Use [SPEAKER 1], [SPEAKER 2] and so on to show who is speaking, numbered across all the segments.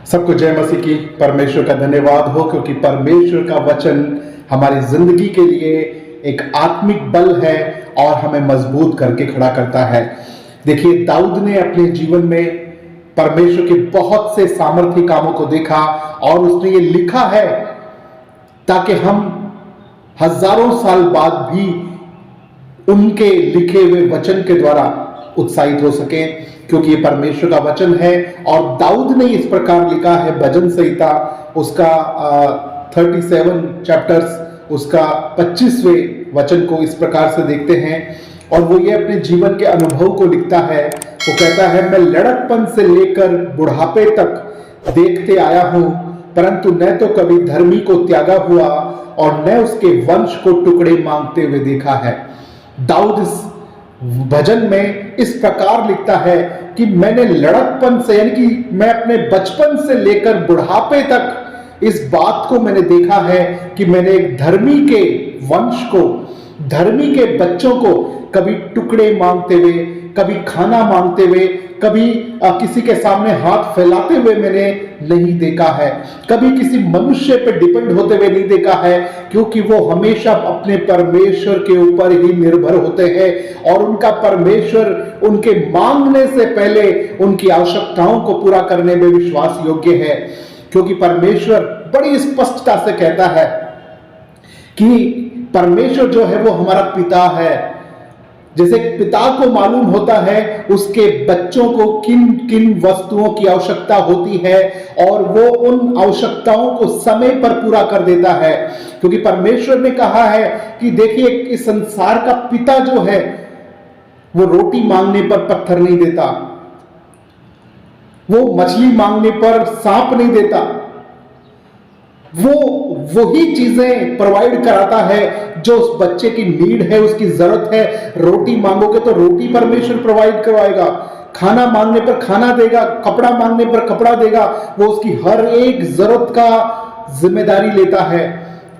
[SPEAKER 1] सबको जय मसीह की। परमेश्वर का धन्यवाद हो, क्योंकि परमेश्वर का वचन हमारी जिंदगी के लिए एक आत्मिक बल है और हमें मजबूत करके खड़ा करता है। देखिए, दाऊद ने अपने जीवन में परमेश्वर के बहुत से सामर्थ्य कामों को देखा और उसने ये लिखा है ताकि हम हजारों साल बाद भी उनके लिखे हुए वचन के द्वारा उत्साहित हो सके, क्योंकि ये परमेश्वर का वचन है। और दाऊद ने इस प्रकार लिखा है, भजन संहिता उसका 37 चैप्टर्स उसका 25वें वचन को इस प्रकार से देखते हैं, और वो ये अपने जीवन के अनुभव को लिखता है। वो कहता है, मैं लड़कपन से लेकर बुढ़ापे तक देखते आया हूं, परंतु न तो कभी धर्मी को त्यागा हुआ और न उसके वंश को टुकड़े मांगते हुए देखा है। दाऊद इस भजन में इस प्रकार लिखता है कि मैंने लड़कपन से, यानी कि मैं अपने बचपन से लेकर बुढ़ापे तक इस बात को मैंने देखा है कि मैंने एक धर्मी के वंश को, धर्मी के बच्चों को कभी टुकड़े मांगते हुए, कभी खाना मांगते हुए, कभी किसी के सामने हाथ फैलाते हुए मैंने नहीं देखा है, कभी किसी मनुष्य पे डिपेंड होते हुए नहीं देखा है, क्योंकि वो हमेशा अपने परमेश्वर के ऊपर ही निर्भर होते हैं और उनका परमेश्वर उनके मांगने से पहले उनकी आवश्यकताओं को पूरा करने में विश्वास योग्य है। क्योंकि परमेश्वर बड़ी स्पष्टता से कहता है कि परमेश्वर जो है वो हमारा पिता है। जैसे पिता को मालूम होता है उसके बच्चों को किन किन वस्तुओं की आवश्यकता होती है और वो उन आवश्यकताओं को समय पर पूरा कर देता है। क्योंकि परमेश्वर ने कहा है कि देखिए, इस संसार का पिता जो है वो रोटी मांगने पर पत्थर नहीं देता, वो मछली मांगने पर सांप नहीं देता, वो वही चीजें प्रोवाइड कराता है जो उस बच्चे की नीड है, उसकी जरूरत है। रोटी मांगोगे तो रोटी परमेश्वर प्रोवाइड करवाएगा, खाना मांगने पर खाना देगा, कपड़ा मांगने पर कपड़ा देगा। वो उसकी हर एक जरूरत का जिम्मेदारी लेता है।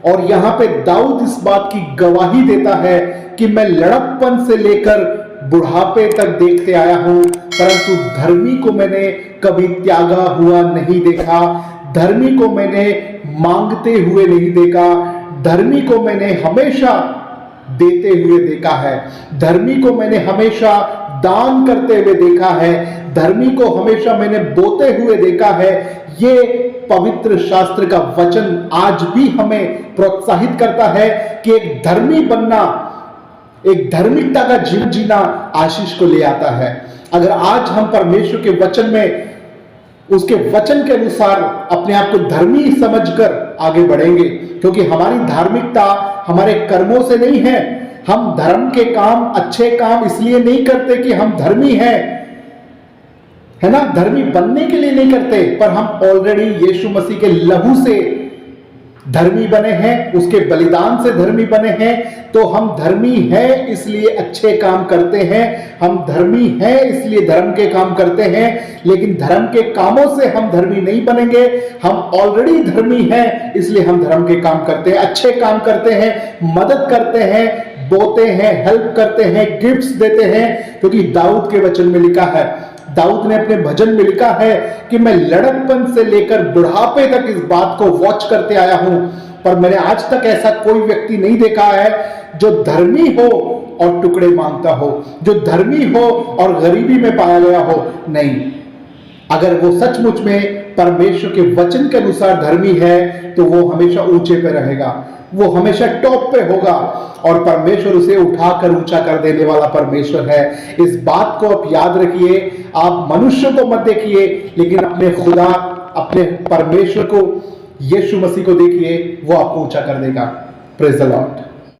[SPEAKER 1] और यहां पे दाऊद इस बात की गवाही देता है कि मैं लड़कपन से लेकर बुढ़ापे तक देखते आया हूं, परंतु धर्मी को मैंने कभी त्यागा हुआ नहीं देखा, धर्मी को मैंने मांगते हुए नहीं देखा, धर्मी को मैंने हमेशा देते हुए देखा है, धर्मी को मैंने हमेशा दान करते हुए देखा है, धर्मी को हमेशा मैंने बोते हुए देखा है। ये पवित्र शास्त्र का वचन आज भी हमें प्रोत्साहित करता है कि एक धर्मी बनना, एक धार्मिकता का जीवन जीना आशीष को ले आता है। अगर आज हम परमेश्वर के वचन में, उसके वचन के अनुसार अपने आप को धर्मी समझकर आगे बढ़ेंगे, क्योंकि हमारी धार्मिकता हमारे कर्मों से नहीं है। हम धर्म के काम, अच्छे काम इसलिए नहीं करते कि हम धर्मी हैं, है ना, धर्मी बनने के लिए नहीं करते, पर हम ऑलरेडी यीशु मसीह के लहू से धर्मी बने हैं, उसके बलिदान से धर्मी बने हैं। तो हम धर्मी हैं इसलिए अच्छे काम करते हैं, हम धर्मी हैं इसलिए धर्म के काम करते हैं, लेकिन धर्म के कामों से हम धर्मी नहीं बनेंगे। हम ऑलरेडी धर्मी हैं इसलिए हम धर्म के काम करते हैं, अच्छे काम करते हैं, मदद करते हैं, बोते हैं, हेल्प करते हैं, गिफ्ट्स देते हैं। क्योंकि दाऊद के वचन में लिखा है, दाऊद ने अपने भजन में लिखा है कि मैं लड़कपन से लेकर बुढ़ापे तक इस बात को वॉच करते आया हूं, पर मैंने आज तक ऐसा कोई व्यक्ति नहीं देखा है जो धर्मी हो और टुकड़े मांगता हो, जो धर्मी हो और गरीबी में पाया गया हो। नहीं, अगर वो सचमुच में परमेश्वर के वचन के अनुसार धर्मी है तो वो हमेशा ऊंचे पे रहेगा, वो हमेशा टॉप पे होगा और परमेश्वर उसे उठाकर ऊंचा कर देने वाला परमेश्वर है। इस बात को आप याद रखिए। आप मनुष्य को मत देखिए, लेकिन अपने खुदा, अपने परमेश्वर को, यीशु मसीह को देखिए, वो आपको ऊंचा कर देगा। Praise the Lord.